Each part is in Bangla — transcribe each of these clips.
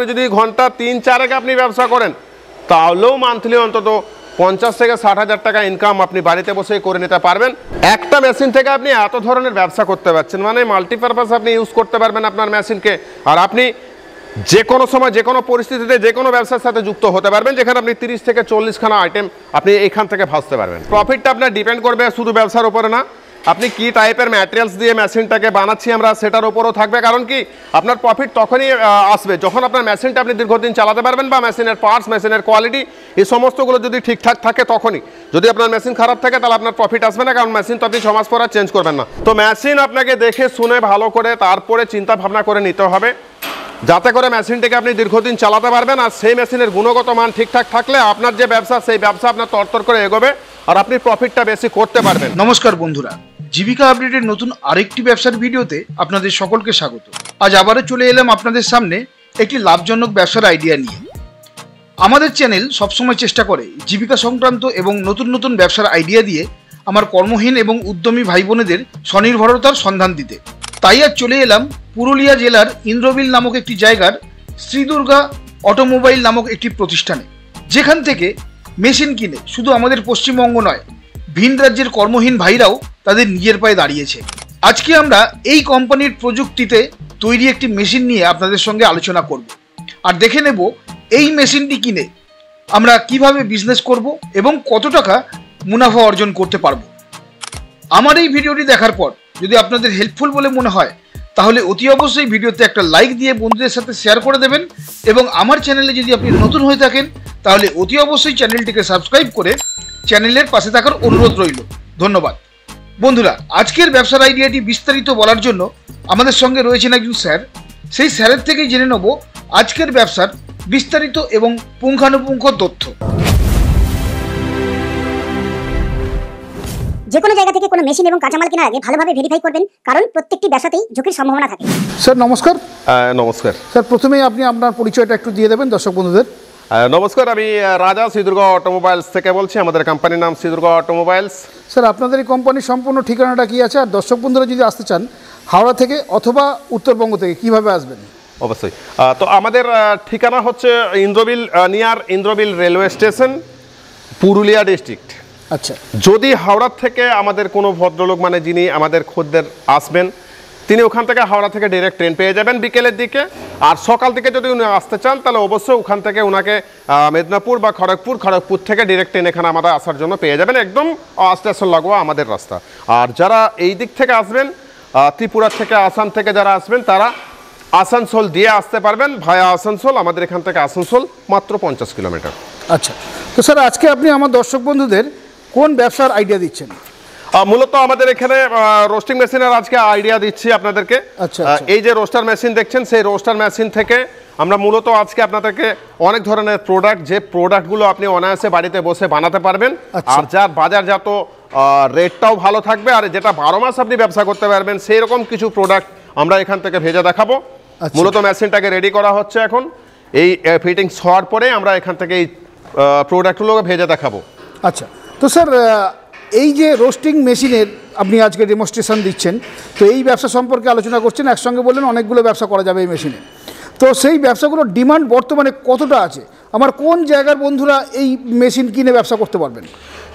আপনি যদি ঘন্টা 3-4 আপনি ব্যবসা করেন তাহলেও মান্থলি অন্তত 50 থেকে 60,000 টাকা ইনকাম আপনি বাড়িতে বসেই করে নিতে পারবেন। একটা মেশিন থেকে আপনি এত ধরনের ব্যবসা করতে পারছেন, মানে মাল্টিপারপাস আপনি ইউজ করতে পারবেন আপনার মেশিনকে। আর আপনি যে কোনো সময় যে কোনো পরিস্থিতিতে যে কোনো ব্যবসার সাথে যুক্ত হতে পারবেন, যেখানে আপনি 30 থেকে 40 খানা আইটেম আপনি এইখান থেকে ভাসতে পারবেন। প্রফিটটা আপনার ডিপেন্ড করবে শুধু ব্যবসার উপরে না, আপনি কি টাইপের ম্যাটেরিয়ালস দিয়ে মেশিনটাকে বানাচ্ছি আমরা সেটার উপরও থাকবে। কারণ কি আপনার প্রফিট তখনই আসবে যখন আপনার মেশিনটা আপনি দীর্ঘদিন চালাতে পারবেন, বা মেশিনের পার্টস, মেশিনের কোয়ালিটি এই সমস্তগুলো যদি ঠিকঠাক থাকে তখনই। যদি আপনার মেশিন খারাপ থাকে তাহলে আপনার প্রফিট আসবে না, কারণ মেশিন তো আপনি 6 মাস পর আর চেঞ্জ করবেন না। তো মেশিন আপনাকে দেখে শুনে ভালো করে তারপরে চিন্তা ভাবনা করে নিতে হবে, যাতে করে মেশিনটাকে আপনি দীর্ঘদিন চালাতে পারবেন। আর সেই মেশিনের গুণগত মান ঠিকঠাক থাকলে আপনার যে ব্যবসা সেই ব্যবসা আপনার তরতর করে এগোবে আর আপনি প্রফিটটা বেশি করতে পারবেন। নমস্কার বন্ধুরা, জীবিকা আপডেটের নতুন আরেকটি ব্যবসার ভিডিওতে আপনাদের সকলকে স্বাগত। আজ আবারও চলে এলাম আপনাদের সামনে একটি লাভজনক ব্যবসার আইডিয়া নিয়ে। আমাদের চ্যানেল সবসময় চেষ্টা করে জীবিকা সংক্রান্ত এবং নতুন নতুন ব্যবসার আইডিয়া দিয়ে আমার কর্মহীন এবং উদ্যমী ভাই বোনেদের স্বনির্ভরতার সন্ধান দিতে। তাই আজ চলে এলাম পুরুলিয়া জেলার ইন্দ্রবিল নামক একটি জায়গার শ্রী দুর্গা অটোমোবাইল নামক একটি প্রতিষ্ঠানে, যেখান থেকে মেশিন কিনে শুধু আমাদের পশ্চিমবঙ্গ নয়, ভিন রাজ্যের কর্মহীন ভাইরাও তাদের নিজের পায়ে দাঁড়িয়েছে। আজকে আমরা এই কোম্পানির প্রযুক্তিতে তৈরি একটি মেশিন নিয়ে আপনাদের সঙ্গে আলোচনা করব আর দেখে নেব এই মেশিনটি কিনে আমরা কিভাবে বিজনেস করব এবং কত টাকা মুনাফা অর্জন করতে পারবো। আমার এই ভিডিওটি দেখার পর যদি আপনাদের হেল্পফুল বলে মনে হয় তাহলে অতি অবশ্যই ভিডিওতে একটা লাইক দিয়ে বন্ধুদের সাথে শেয়ার করে দেবেন, এবং আমার চ্যানেলে যদি আপনি নতুন হয়ে থাকেন তাহলে অতি অবশ্যই চ্যানেলটিকে সাবস্ক্রাইব করে চ্যানেলের পাশে থাকার অনুরোধ রইল। ধন্যবাদ। বন্ধুরা, আজকের ব্যবসার আইডিয়াটি বিস্তারিত বলার জন্য আমাদের সঙ্গে রয়েছেন একজন স্যার। সেই স্যারের থেকেই জেনে নেব আজকের ব্যবসার বিস্তারিত এবং পুঙ্খানুপুঙ্খ তথ্য। যে কোনো জায়গা থেকে কোনো মেশিন এবং কাঁচামাল কেনার আগে ভালোভাবে ভেরিফাই করবেন, কারণ প্রত্যেকটি ব্যবসাতেই ঝুঁকির সম্ভাবনা থাকে। স্যার নমস্কার। নমস্কার স্যার, প্রথমেই আপনি আপনার পরিচয়টা একটু দিয়ে দেবেন দর্শক বন্ধুদের। নমস্কার, আমি রাজা শ্রী দুর্গা অটোমোবাইলস থেকে বলছি। আমাদের কোম্পানির নাম শ্রী দুর্গা অটোমোবাইলস। স্যার, আপনাদের এই কোম্পানির সম্পূর্ণ ঠিকানাটা কি আছে, আর দর্শক বন্ধুরা যদি আসতে চান হাওড়া থেকে অথবা উত্তরবঙ্গ থেকে কিভাবে আসবেন? অবশ্যই। তো আমাদের ঠিকানা হচ্ছে Indrabil, near Indrabil railway station, Purulia district. আচ্ছা। যদি হাওড়া থেকে আমাদের কোনো ভদ্রলোক, মানে যিনি আমাদের খদ্দের আসবেন, তিনি ওখান থেকে হাওড়া থেকে ডাইরেক্ট ট্রেন পেয়ে যাবেন বিকেলের দিকে। আর সকাল থেকে যদি উনি আসতে চান তাহলে অবশ্যই ওখান থেকে ওনাকে মেদিনীপুর বা খড়গপুর থেকে ডাইরেক্ট ট্রেন এখানে আমাদের আসার জন্য পেয়ে যাবেন, একদম স্টেশন লাগোয়া আমাদের রাস্তা। আর যারা এই দিক থেকে আসবেন, ত্রিপুরা থেকে, আসাম থেকে যারা আসবেন, তারা আসানসোল দিয়ে আসতে পারবেন, ভায়া আসানসোল। আমাদের এখান থেকে আসানসোল মাত্র 50 কিলোমিটার। আচ্ছা। তো স্যার, আজকে আপনি আমার দর্শক বন্ধুদের কোন ব্যবসার আইডিয়া দিচ্ছেন? মূলত আমাদের এখানে রোস্টিং মেশিনের আজকে আইডিয়া দিচ্ছি আপনাদেরকে। আচ্ছা। এই যে রোস্টার মেশিন দেখছেন, সেই রোস্টার মেশিন থেকে আমরা মূলত আজকে আপনাদেরকে অনেক ধরনের প্রোডাক্ট, যে প্রোডাক্টগুলো আপনি অনায়াসে বাড়িতে বসে বানাতে পারবেন, আর যার বাজারজাত রেটটাও ভালো থাকবে, আর যেটা 12 মাস আপনি ব্যবসা করতে পারবেন, সেই রকম কিছু প্রোডাক্ট আমরা এখান থেকে ভেজে দেখাবো। মূলত মেশিনটাকে রেডি করা হচ্ছে এখন। এই ফিটিংস হওয়ার পরে আমরা এখান থেকে এই প্রোডাক্টগুলোকে ভেজে দেখাবো। আচ্ছা। তো স্যার, এই যে রোস্টিং মেশিনের আপনি আজকে ডেমনস্ট্রেশন দিচ্ছেন, তো এই ব্যবসা সম্পর্কে আলোচনা করছেন, একসঙ্গে বললেন অনেকগুলো ব্যবসা করা যাবে এই মেশিনে। তো সেই ব্যবসাগুলোর ডিমান্ড বর্তমানে কতটা আছে? আমার কোন জায়গার বন্ধুরা এই মেশিন কিনে ব্যবসা করতে পারবেন?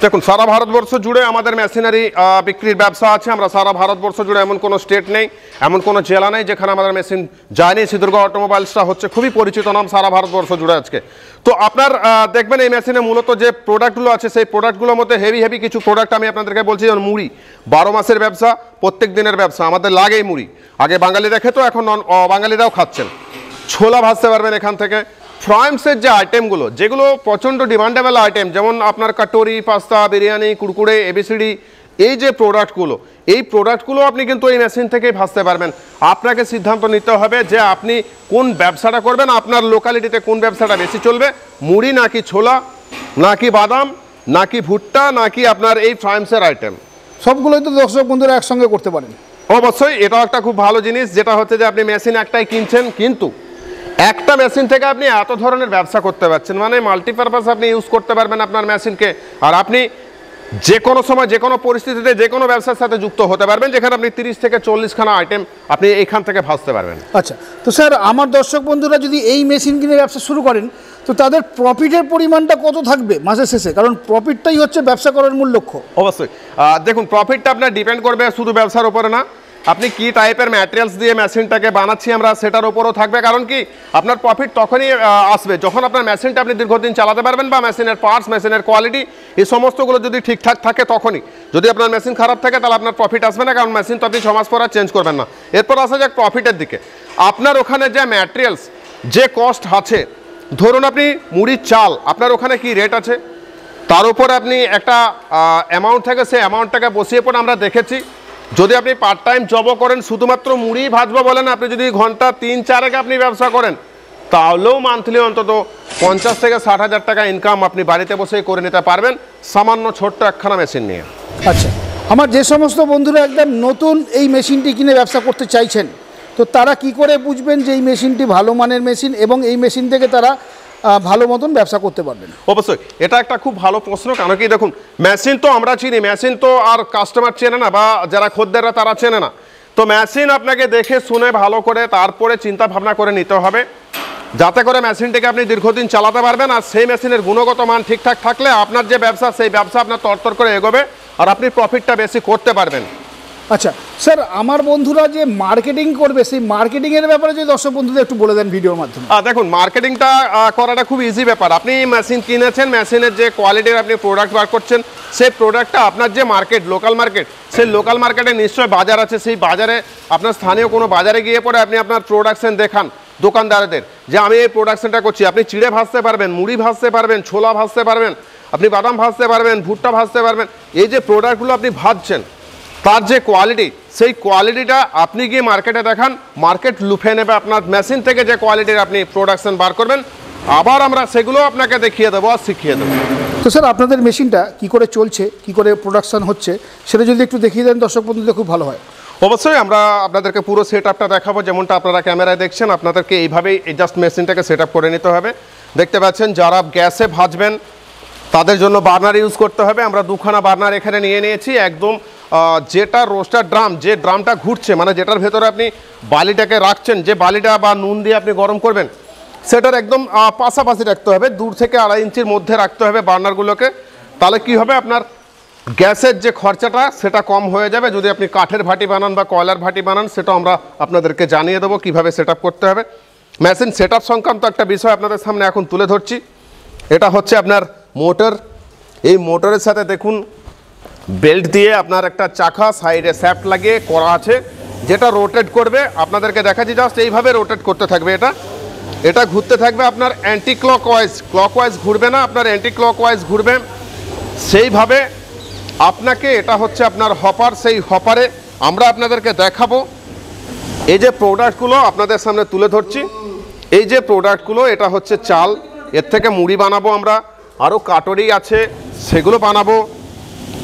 দেখুন, সারা ভারতবর্ষ জুড়ে আমাদের মেশিনারি বিক্রির ব্যবসা আছে। আমরা সারা ভারতবর্ষ জুড়ে, এমন কোনো স্টেট নেই, এমন কোনো জেলা নেই যেখানে আমাদের মেশিন যায়নি। শ্রী দুর্গা অটোমোবাইলসটা হচ্ছে খুবই পরিচিত নাম সারা ভারতবর্ষ জুড়ে আজকে। তো আপনার দেখবেন এই মেশিনে মূলত যে প্রোডাক্টগুলো আছে, সেই প্রোডাক্টগুলোর মধ্যে হেভি কিছু প্রোডাক্ট আমি আপনাদেরকে বলছি। যেমন মুড়ি, 12 মাসের ব্যবসা, প্রত্যেক দিনের ব্যবসা, আমাদের লাগেই মুড়ি। আগে বাঙালিরা খেত, এখন বাঙালিরাও খাচ্ছেন। ছোলা ভাজতে পারবেন এখান থেকে। ফ্রাইমসের যে আইটেমগুলো, যেগুলো প্রচণ্ড ডিমান্ডেবল আইটেম, যেমন আপনার কাটোরি, পাস্তা, বিরিয়ানি, কুরকুরে, এবিসিডি, এই যে প্রোডাক্টগুলো, এই প্রোডাক্টগুলো আপনি কিন্তু এই মেশিন থেকেই ভাজতে পারবেন। আপনাকে সিদ্ধান্ত নিতে হবে যে আপনি কোন ব্যবসাটা করবেন, আপনার লোকালিটিতে কোন ব্যবসাটা বেশি চলবে, মুড়ি নাকি ছোলা, নাকি বাদাম, নাকি ভুট্টা, নাকি আপনার এই ফ্রাইমসের আইটেম। সবগুলোই তো দর্শক বন্ধুরা একসঙ্গে করতে পারেন। অবশ্যই, এটাও একটা খুব ভালো জিনিস, যেটা হচ্ছে যে আপনি মেশিন একটাই কিনছেন, কিন্তু একটা মেশিন থেকে আপনি এত ধরনের ব্যবসা করতে পারছেন, মানে মাল্টিপারপাস আপনি ইউজ করতে পারবেন আপনার মেশিনকে। আর আপনি যে কোনো সময় যে কোনো পরিস্থিতিতে যে কোনো ব্যবসার সাথে যুক্ত হতে পারবেন, যেখানে আপনি 30 থেকে 40খানা আইটেম আপনি এইখান থেকে ভাজতে পারবেন। আচ্ছা, তো স্যার আমার দর্শক বন্ধুরা যদি এই মেশিন কিনে ব্যবসা শুরু করেন তো তাদের প্রফিটের পরিমাণটা কত থাকবে মাসের শেষে, কারণ প্রফিটটাই হচ্ছে ব্যবসা করার মূল লক্ষ্য। অবশ্যই দেখুন, প্রফিটটা আপনার ডিপেন্ড করবে শুধু ব্যবসার উপরে না, আপনি কি টাইপের ম্যাটেরিয়ালস দিয়ে মেশিনটাকে বানাচ্ছি আমরা সেটার উপরও থাকবে। কারণ কি আপনার প্রফিট তখনই আসবে যখন আপনার মেশিনটা আপনি দীর্ঘদিন চালাতে পারবেন, বা মেশিনের পার্টস, মেশিনের কোয়ালিটি এই সমস্তগুলো যদি ঠিকঠাক থাকে তখনই। যদি আপনার মেশিন খারাপ থাকে তাহলে আপনার প্রফিট আসবে না, কারণ মেশিন তো আপনি 6 মাস পর আর চেঞ্জ করবেন না। এরপর আসা যাক প্রফিটের দিকে। আপনার ওখানে যে ম্যাটেরিয়ালস, যে কস্ট আছে, ধরুন আপনি মুড়ির চাল আপনার ওখানে কি রেট আছে, তার উপর আপনি একটা অ্যামাউন্ট থাকে, সেই অ্যামাউন্টটাকে বসিয়ে পড়ে আমরা দেখেছি। যদি আপনি পার্ট টাইম জবও করেন, শুধুমাত্র মুড়ি ভাজবো বলেন, আপনি যদি ঘন্টা 3-4 আপনি ব্যবসা করেন, তাহলেও মান্থলি অন্তত 50 থেকে 60 টাকা ইনকাম আপনি বাড়িতে বসেই করে নিতে পারবেন, সামান্য ছোট্ট একখানা মেশিন নিয়ে। আচ্ছা, আমার যে সমস্ত বন্ধুরা একদম নতুন এই মেশিনটি কিনে ব্যবসা করতে চাইছেন, তো তারা কি করে বুঝবেন যে এই মেশিনটি ভালো মানের মেশিন এবং এই মেশিন থেকে তারা ভালো মতন ব্যবসা করতে পারবেন? অবশ্যই এটা একটা খুব ভালো প্রশ্ন। কারণ কি দেখুন, মেশিন তো আমরা চিনি, মেশিন তো আর কাস্টমার চেনে না, বা যারা খদ্দেররা তারা চেনে না। তো মেশিন আপনাকে দেখে শুনে ভালো করে তারপরে চিন্তা ভাবনা করে নিতে হবে, যাতে করে মেশিনটিকে আপনি দীর্ঘদিন চালাতে পারবেন। আর সেই মেশিনের গুণগত মান ঠিকঠাক থাকলে আপনার যে ব্যবসা, সেই ব্যবসা আপনার তরতর করে এগোবে আর আপনি প্রফিটটা বেশি করতে পারবেন। আচ্ছা স্যার, আমার বন্ধুরা যে মার্কেটিং করবে সেই মার্কেটিংয়ের ব্যাপারে যদি দর্শক বন্ধুদের একটু বলে দেন ভিডিওর মাধ্যমে। দেখুন, মার্কেটিংটা করাটা খুব ইজি ব্যাপার। আপনি মেশিন কিনেছেন, মেশিনের যে কোয়ালিটির আপনি প্রোডাক্ট বার করছেন, সেই প্রোডাক্টটা আপনার যে মার্কেট, লোকাল মার্কেট, সেই লোকাল মার্কেটে নিশ্চয়ই বাজার আছে। সেই বাজারে আপনার স্থানীয় কোনো বাজারে গিয়ে পরে আপনি আপনার প্রোডাকশন দেখান দোকানদারদের যে আমি এই প্রোডাকশনটা করছি। আপনি চিড়ে ভাজতে পারবেন, মুড়ি ভাজতে পারবেন, ছোলা ভাজতে পারবেন, আপনি বাদাম ভাজতে পারবেন, ভুট্টা ভাজতে পারবেন। এই যে প্রোডাক্টগুলো আপনি ভাজছেন তার যে কোয়ালিটি, সেই কোয়ালিটিটা আপনি গিয়ে মার্কেটে দেখান, মার্কেট লুফে নেবে আপনার মেশিন থেকে যে কোয়ালিটির আপনি প্রোডাকশন বার করবেন। আবার আমরা সেগুলো আপনাকে দেখিয়ে দেবো আর শিখিয়ে দেবো। তো স্যার, আপনাদের মেশিনটা কি করে চলছে, কি করে প্রোডাকশন হচ্ছে, সেটা যদি একটু দেখিয়ে দেন দর্শক বন্ধুদের খুব ভালো হয়। অবশ্যই আমরা আপনাদেরকে পুরো সেট আপটা দেখাবো, যেমনটা আপনারা ক্যামেরায় দেখছেন। আপনাদেরকে এইভাবেই জাস্ট মেশিনটাকে সেট আপ করে নিতে হবে। দেখতে পাচ্ছেন, যারা গ্যাসে ভাজবেন তাদের জন্য বার্নার ইউজ করতে হবে। আমরা 2খানা বার্নার এখানে নিয়ে নিয়েছি। একদম যেটা রোস্টার ড্রাম, যে ড্রামটা ঘুরছে, মানে যেটার ভেতরে আপনি বালিটাকে রাখছেন, যে বালিটা বা নুন দিয়ে আপনি গরম করবেন, সেটার একদম পাশাপাশি রাখতে হবে, 2 থেকে 2.5 ইঞ্চির মধ্যে রাখতে হবে বার্নারগুলোকে। তাহলে কি হবে, আপনার গ্যাসের যে খরচাটা সেটা কম হয়ে যাবে। যদি আপনি কাঠের ভাটি বানান বা কয়লার ভাটি বানান, সেটা আমরা আপনাদেরকে জানিয়ে দেবো কীভাবে সেট আপ করতে হবে। মেশিন সেট আপ সংক্রান্ত একটা বিষয় আপনাদের সামনে এখন তুলে ধরছি। এটা হচ্ছে আপনার মোটর। এই মোটরের সাথে দেখুন বেল্ট দিয়ে আপনার একটা চাকা, সাইডে শ্যাফট লাগিয়ে করা আছে, যেটা রোটেট করবে। আপনাদেরকে দেখাচ্ছি, জাস্ট এইভাবে রোটেট করতে থাকবে। এটা ঘুরতে থাকবে আপনার অ্যান্টি ক্লকওয়াইজ ঘুরবে না, আপনার অ্যান্টি ক্লকওয়াইজ ঘুরবে। সেইভাবে আপনাকে, এটা হচ্ছে আপনার হপার, সেই হপারে আমরা আপনাদেরকে দেখাবো। এই যে প্রোডাক্টগুলো আপনাদের সামনে তুলে ধরছি, এই যে প্রোডাক্টগুলো, এটা হচ্ছে চাল, এর থেকে মুড়ি বানাবো আমরা, আরও কাটরি আছে সেগুলো বানাবো।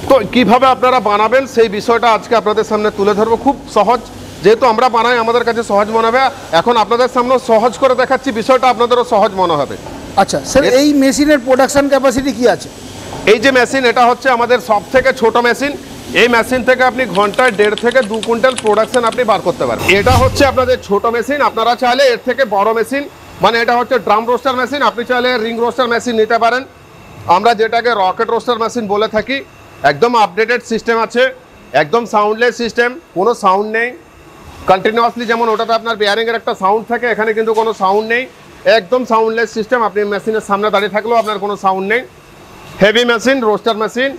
তো কীভাবে আপনারা বানাবেন সেই বিষয়টা আজকে আপনাদের সামনে তুলে ধরবো। খুব সহজ, যেহেতু আমরা বানাই আমাদের কাছে সহজ মনে হবে। এখন আপনাদের সামনে সহজ করে দেখাচ্ছি, বিষয়টা আপনাদেরও সহজ মনে হবে। আচ্ছা স্যার, এই মেশিনের প্রোডাকশন ক্যাপাসিটি কি আছে? এই যে মেশিন, এটা হচ্ছে আমাদের সব থেকে ছোট মেশিন। এই মেশিন থেকে আপনি ঘন্টায় 1.5 থেকে 2 কুইন্টাল প্রোডাকশন আপনি বার করতে পারবেন। এটা হচ্ছে আপনাদের ছোট মেশিন। আপনারা চাইলে এর থেকে বড় মেশিন, মানে এটা হচ্ছে ড্রাম রোস্টার মেশিন, আপনি চাইলে রিং রোস্টার মেশিন নিতে পারেন। আমরা যেটাকে রকেট রোস্টার মেশিন বলে থাকি। একদম আপডেটেড সিস্টেম আছে, একদম সাউন্ডলেস সিস্টেম, কোনো সাউন্ড নেই কন্টিনিউয়াসলি। যেমন ওটাতে আপনার বিয়ারিংয়ের একটা সাউন্ড থাকে, এখানে কিন্তু কোনো সাউন্ড নেই, একদম সাউন্ডলেস সিস্টেম। আপনি মেশিনের সামনে দাঁড়িয়ে থাকলেও আপনার কোনো সাউন্ড নেই। Heavy machine, roaster machine.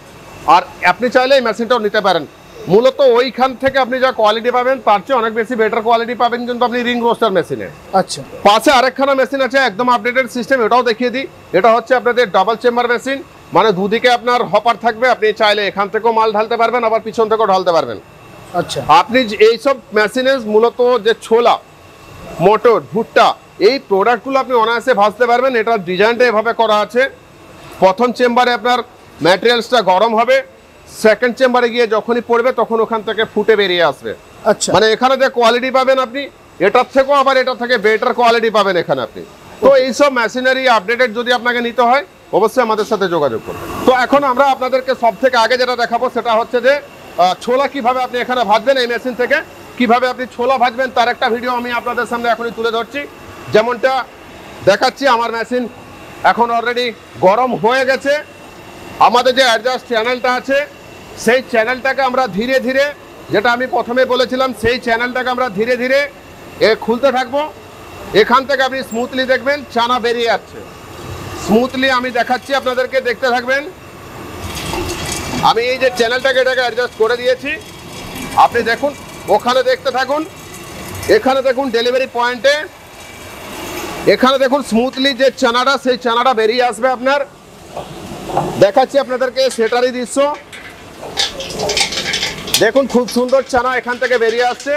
আর আপনি চাইলে এই মেশিনটাও নিতে পারেন। মূলত ওইখান থেকে আপনি যা কোয়ালিটি পাবেন তার চেয়ে অনেক বেশি বেটার কোয়ালিটি পাবেন কিন্তু আপনি রিং রোস্টার মেশিনে। আচ্ছা, পাশে আরেকখানা মেশিন আছে, একদম আপডেটেড সিস্টেম, এটাও দেখিয়ে দিই। এটা হচ্ছে আপনাদের ডাবল চেম্বার মেশিন, মানে দুদিকে আপনার হপার থাকবে। আপনি চাইলে এখান থেকেও মাল ঢালতে পারবেন, আবার পিছন থেকেও ঢালতে পারবেন। আচ্ছা, আপনি এইসব মেশিনে মূলত যে ছোলা, মোটর, ভুট্টা, এই প্রোডাক্টগুলো আপনি অনায়াসে ভাজতে পারবেন। এটার ডিজাইনটা এভাবে করা আছে, প্রথম চেম্বারে আপনার ম্যাটেরিয়ালসটা গরম হবে, সেকেন্ড চেম্বারে গিয়ে যখনই পড়বে তখন ওখান থেকে ফুটে বেরিয়ে আসবে। আচ্ছা, মানে এখানে যে কোয়ালিটি পাবেন আপনি, এটার থেকেও আবার এটা থেকে বেটার কোয়ালিটি পাবেন এখানে আপনি। তো এইসব মেশিনারি আপডেটেড যদি আপনাকে নিতে হয়, অবশ্যই আমাদের সাথে যোগাযোগ করবেন। তো এখন আমরা আপনাদেরকে সব থেকে আগে যেটা দেখাবো সেটা হচ্ছে যে ছোলা কিভাবে আপনি এখানে ভাজবেন, এই মেশিন থেকে কিভাবে আপনি ছোলা ভাজবেন তার একটা ভিডিও আমি আপনাদের সামনে এখনই তুলে ধরছি। যেমনটা দেখাচ্ছি, আমার মেশিন এখন অলরেডি গরম হয়ে গেছে। আমাদের যে অ্যাডজাস্ট চ্যানেলটা আছে সেই চ্যানেলটাকে আমরা ধীরে ধীরে, যেটা আমি প্রথমে বলেছিলাম, সেই চ্যানেলটাকে আমরা ধীরে ধীরে খুলতে থাকবো। এখান থেকে আপনি স্মুথলি দেখবেন চানা বেরিয়ে যাচ্ছে। স্মুথলি আমি দেখাচ্ছি আপনাদেরকে, দেখতে থাকবেন। আমি এই যে চ্যানেলটাকে এটাকে অ্যাডজাস্ট করে দিয়েছি, আপনি দেখুন, ওখানে দেখতে থাকুন। এখানে দেখুন ডেলিভারি পয়েন্টে, এখানে দেখুন স্মুথলি যে চানাটা, সেই চানাটা বেরিয়ে আসবে আপনার। দেখাচ্ছি আপনাদেরকে সেটারই দৃশ্য। দেখুন খুব সুন্দর চানা এখান থেকে বেরিয়ে আসছে।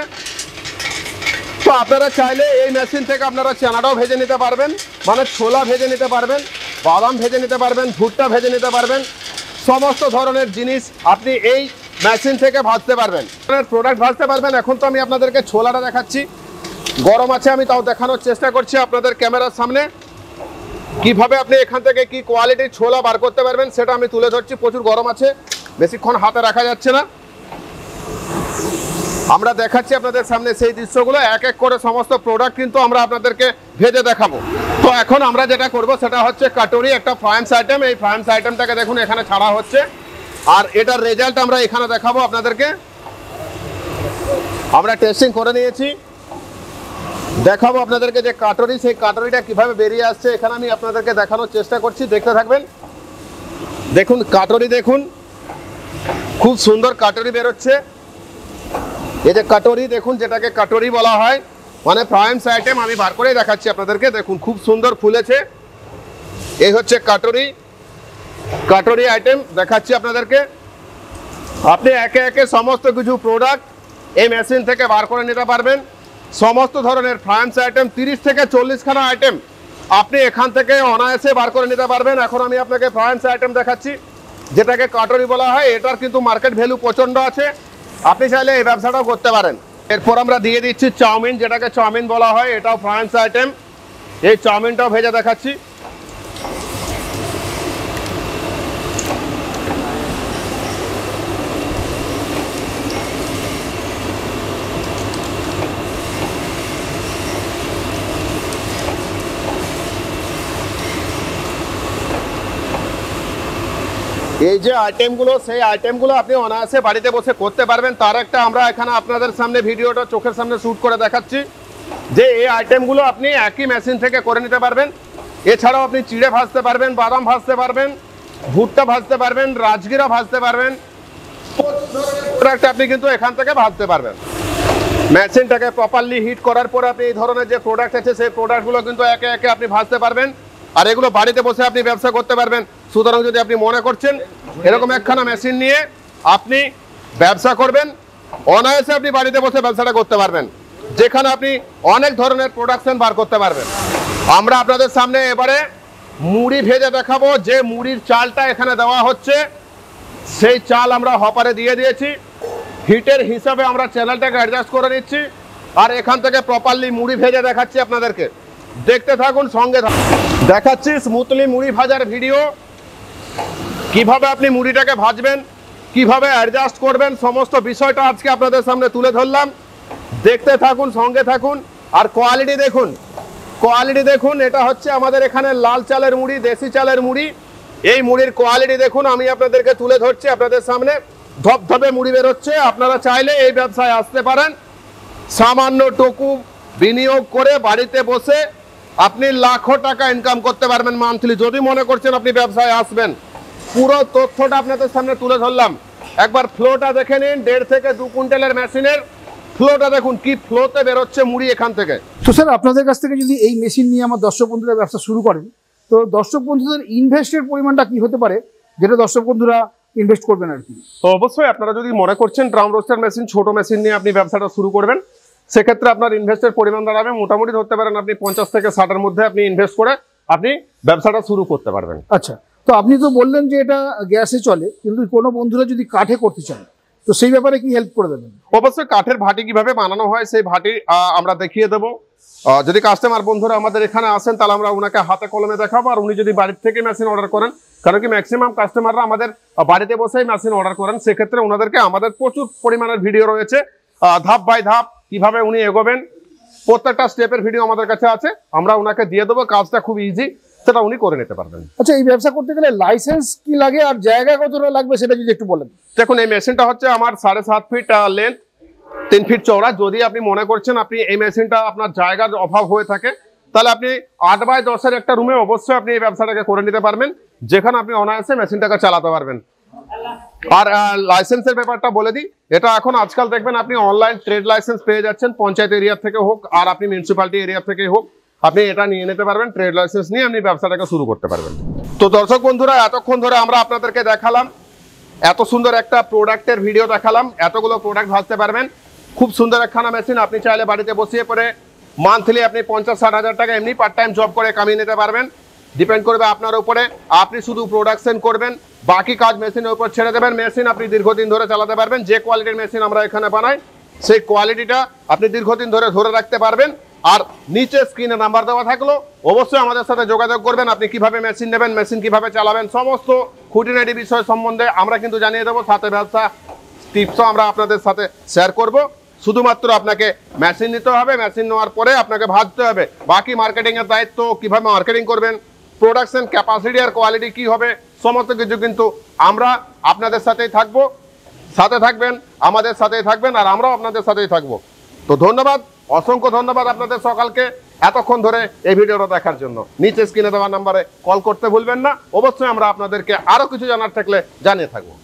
তো আপনারা চাইলে এই মেশিন থেকে আপনারা চানাটাও ভেজে নিতে পারবেন, মানে ছোলা ভেজে নিতে পারবেন, বাদাম ভেজে নিতে পারবেন, ভুট্টা ভেজে নিতে পারবেন। সমস্ত ধরনের জিনিস আপনি এই মেশিন থেকে ভাজতে পারবেন, প্রোডাক্ট ভাজতে পারবেন। এখন তো আমি আপনাদেরকে ছোলাটা দেখাচ্ছি, গরম আছে, আমি তাও দেখানোর চেষ্টা করছি আপনাদের ক্যামেরার সামনে। কিভাবে আপনি এখান থেকে কি কোয়ালিটির ছোলা বার করতে পারবেন সেটা আমি তুলে ধরছি। প্রচুর গরম আছে, বেশিক্ষণ হাতে রাখা যাচ্ছে না। আমরা দেখাচ্ছি আপনাদের সামনে সেই দৃশ্যগুলো, এক এক করে সমস্ত প্রোডাক্ট কিন্তু আমরা আপনাদেরকে ভেজে দেখাবো। তো এখন আমরা যেটা করব সেটা হচ্ছে কাটুরি, একটা ফ্রাইমস আইটেম। এই ফ্রাইমস আইটেমটাকে দেখুন এখানে ছাড়া হচ্ছে, আর এটার রেজাল্ট আমরা এখানে দেখাবো আপনাদেরকে। আমরা টেস্টিং করে নিয়েছি, দেখাবো আপনাদেরকে যে কাটুরি, সেই কাটুরিটা কিভাবে বেরিয়ে আসছে এখানে আমি আপনাদেরকে দেখানোর চেষ্টা করছি, দেখতে থাকবেন। দেখুন কাটুরি, দেখুন খুব সুন্দর কাটুরি বেরোচ্ছে। এই যে কাটুরি দেখুন, যেটাকে কাটুরি বলা হয়, মানে ফ্রাইমস আইটেম, আমি বার করেই দেখাচ্ছি আপনাদেরকে। দেখুন খুব সুন্দর ফুলেছে। এই হচ্ছে কাটুরি, কাটুরি আইটেম দেখাচ্ছি আপনাদেরকে। আপনি একে একে সমস্ত কিছু প্রোডাক্ট এই মেশিন থেকে বার করে নিতে পারবেন। সমস্ত ধরনের ফ্রাইমস আইটেম, 30 থেকে 40 খানা আইটেম আপনি এখান থেকে অনায়াসে বার করে নিতে পারবেন। এখন আমি আপনাকে ফ্রাইমস আইটেম দেখাচ্ছি, যেটাকে কাটুরি বলা হয়। এটার কিন্তু মার্কেট ভ্যালু প্রচণ্ড আছে, আপনি চাইলে এই ব্যবসাটাও করতে পারেন। এরপর আমরা দিয়ে দিচ্ছি চাউমিন, যেটাকে চাউমিন বলা হয়, এটাও ফ্রাইমস আইটেম। এই চাউমিনটাও ভেজে দেখাচ্ছি। এই যে আইটেমগুলো, সেই আইটেমগুলো আপনি অনায়াসে বাড়িতে বসে করতে পারবেন। তার একটা আমরা এখানে আপনাদের সামনে ভিডিওটা চোখের সামনে শ্যুট করে দেখাচ্ছি, যে এই আইটেমগুলো আপনি একই মেশিন থেকে করে নিতে পারবেন। এছাড়াও আপনি চিড়ে ভাজতে পারবেন, বাদাম ভাজতে পারবেন, ভুট্টা ভাজতে পারবেন, রাজগিরা ভাজতে পারবেন। প্রোডাক্ট আপনি কিন্তু এখান থেকে ভাজতে পারবেন। মেশিনটাকে প্রপারলি হিট করার পর আপনি এই ধরনের যে প্রোডাক্ট আছে সেই প্রোডাক্টগুলো কিন্তু একে একে আপনি ভাজতে পারবেন, আর এগুলো বাড়িতে বসে আপনি ব্যবসা করতে পারবেন। সুতরাং যদি আপনি মনে করছেন এরকম একখানা মেশিন নিয়ে আপনি ব্যবসা করবেন, অনায়াসে আপনি বাড়িতে বসে ব্যবসাটা করতে পারবেন, যেখানে আপনি অনেক ধরনের প্রোডাকশন বার করতে পারবেন। আমরা আপনাদের সামনে এবারে মুড়ি ভেজে দেখাবো। যে মুড়ির চালটা এখানে দেওয়া হচ্ছে সেই চাল আমরা হপারে দিয়ে দিয়েছি। হিটের হিসাবে আমরা চ্যানেলটাকে অ্যাডজাস্ট করে নিচ্ছি, আর এখান থেকে প্রপারলি মুড়ি ভেজে দেখাচ্ছি আপনাদেরকে। দেখতে থাকুন, সঙ্গে থাকুন। দেখাচ্ছি স্মুথলি মুড়ি ভাজার ভিডিও, কিভাবে আপনি মুড়িটাকে ভাজবেন, কিভাবে অ্যাডজাস্ট করবেন, সমস্ত বিষয়টা আজকে আপনাদের সামনে তুলে ধরলাম। দেখতে থাকুন, সঙ্গে থাকুন। আর কোয়ালিটি দেখুন, কোয়ালিটি দেখুন। এটা হচ্ছে আমাদের এখানে লাল চালের মুড়ি, দেশি চালের মুড়ি। এই মুড়ির কোয়ালিটি দেখুন, আমি আপনাদেরকে তুলে ধরছি আপনাদের সামনে। ধপধপে মুড়ি বেরোচ্ছে। আপনারা চাইলে এই ব্যবসায় আসতে পারেন। সামান্য টুকু বিনিয়োগ করে বাড়িতে বসে আপনি লাখো টাকা ইনকাম করতে পারবেন মান্থলি, যদি মনে করছেন আপনি ব্যবসায় আসবেন। পুরো তথ্যটা আপনাদের সামনে তুলে ধরলাম। একবার ফ্লোটা দেখে নিন, 1.5 থেকে 2 কুইন্টালের মেশিনের ফ্লোটা দেখুন, কি ফ্লোতে বেরোচ্ছে মুড়ি এখান থেকে। তো স্যার, আপনাদের কাছ থেকে যদি এই মেশিন নিয়ে আমার দর্শক বন্ধুরা ব্যবসা শুরু করেন, তো দর্শক বন্ধুদের ইনভেস্টের পরিমাণটা কি হতে পারে, যেটা দর্শক বন্ধুরা ইনভেস্ট করবেন আর কি? তো অবশ্যই আপনারা যদি মনে করছেন ড্রাম রোস্টার মেশিন, ছোট মেশিন নিয়ে আপনি ব্যবসাটা শুরু করবেন, সেক্ষেত্রে আপনার ইনভেস্টের পরিমাণ দাঁড়াবে মোটামুটি ধরতে পারেন আপনি 50 থেকে 60-এর মধ্যে আপনি ইনভেস্ট করে আপনি ব্যবসাটা শুরু করতে পারবেন। আচ্ছা, তো আপনি তো বললেন যে এটা গ্যাসে চলে, কিন্তু কোনো বন্ধুরা যদি কাঠে করতে চান, তো সেই ব্যাপারে কি হেল্প করে দেবেন? অবশ্যই কাঠের ভাটি কিভাবে বানানো হয় সেই ভাটি আমরা দেখিয়ে দেবো। যদি কাস্টমার বন্ধুরা আমাদের এখানে আসেন তাহলে আমরা ওনাকে হাতে কলমে দেখাবো, আর উনি যদি বাড়ির থেকে মেশিন অর্ডার করেন কারণ কি ম্যাক্সিমাম কাস্টমাররা আমাদের বাড়িতে বসেই মেশিন অর্ডার করেন, সেক্ষেত্রে ওনাদেরকে আমাদের প্রচুর পরিমাণের ভিডিও রয়েছে, ধাপ বাই ধাপ কিভাবে উনি এগোবেন প্রত্যেকটা স্টেপের ভিডিও আমাদের কাছে আছে, আমরা ওনাকে দিয়ে দেবো, কাজটা খুব ইজি, সেটা উনি করে নিতে পারবেন। আচ্ছা, এই ব্যবসা করতে গেলে লাইসেন্স কি লাগে আর জায়গা কতটা লাগবে সেটা যদি একটু বলেন। দেখুন, এই মেশিনটা হচ্ছে আমার 7.5 ফিট লেন্থ, 3 ফিট চওড়া। যদি আপনি মনে করছেন আপনি এই মেশিনটা আপনার জায়গার অভাব হয়ে থাকে, তাহলে আপনি 8x10 একটা রুমে অবশ্যই আপনি এই ব্যবসাটাকে করে নিতে পারবেন, যেখানে আপনি অনায়াসে মেশিনটাকে চালাতে পারবেন। আর লাইসেন্সের ব্যাপারটা বলে দিই, এটা এখন আজকাল দেখবেন আপনি অনলাইন ট্রেড লাইসেন্স পেয়ে যাচ্ছেন, পঞ্চায়েত এরিয়া থেকে হোক আর আপনি মিউনিসিপ্যালিটি এরিয়া থেকে হোক, আপনি এটা নিয়ে নিতে পারবেন। ট্রেড লাইসেন্স নিয়ে আপনি ব্যবসাটাকে শুরু করতে পারবেন। তো দর্শক বন্ধুরা, এতক্ষণ ধরে আমরা আপনাদেরকে দেখালাম, এত সুন্দর একটা প্রোডাক্টের ভিডিও দেখালাম, এতগুলো প্রোডাক্ট ভাজতে পারবেন। খুব সুন্দর একখানা মেশিন, আপনি চাইলে বাড়িতে বসিয়ে পরে মান্থলি আপনি 50-60 হাজার টাকা এমনি পার্ট টাইম জব করে কামিয়ে নিতে পারবেন। ডিপেন্ড করবে আপনার উপরে, আপনি শুধু প্রোডাকশন করবেন, বাকি কাজ মেশিনের উপর ছেড়ে দেবেন। মেশিন আপনি দীর্ঘদিন ধরে চালাতে পারবেন, যে কোয়ালিটির মেশিন আমরা এখানে বানাই সেই কোয়ালিটিটা আপনি দীর্ঘদিন ধরে রাখতে পারবেন। আর নিচে স্ক্রিনে নাম্বার দেওয়া থাকলো, অবশ্যই আমাদের সাথে যোগাযোগ করবেন। আপনি কিভাবে মেশিন নেবেন, মেশিন কিভাবে চালাবেন, সমস্ত খুঁটিনাটি বিষয় সম্বন্ধে আমরা কিন্তু জানিয়ে দেবো, সাথে ব্যবসা টিপসও আমরা আপনাদের সাথে শেয়ার করব। শুধুমাত্র আপনাকে মেশিন নিতে হবে, মেশিন নেওয়ার পরে আপনাকে ভাবতে হবে বাকি মার্কেটিং এর দায়িত্ব, কিভাবে মার্কেটিং করবেন, প্রোডাকশন ক্যাপাসিটি আর কোয়ালিটি কি হবে, সমস্ত কিছু কিন্তু আমরা আপনাদের সাথেই থাকবো। সাথে থাকবেন, আমাদের সাথেই থাকবেন, আর আমরাও আপনাদের সাথেই থাকবো। তো ধন্যবাদ, অসংখ্য ধন্যবাদ আপনাদের সকালকে এতক্ষণ ধরে এই ভিডিওটা দেখার জন্য। নিচে স্ক্রিনে দেওয়া নাম্বারে কল করতে ভুলবেন না, অবশ্যই আমরা আপনাদেরকে আরো কিছু জানার থাকলে জানিয়ে থাকবো।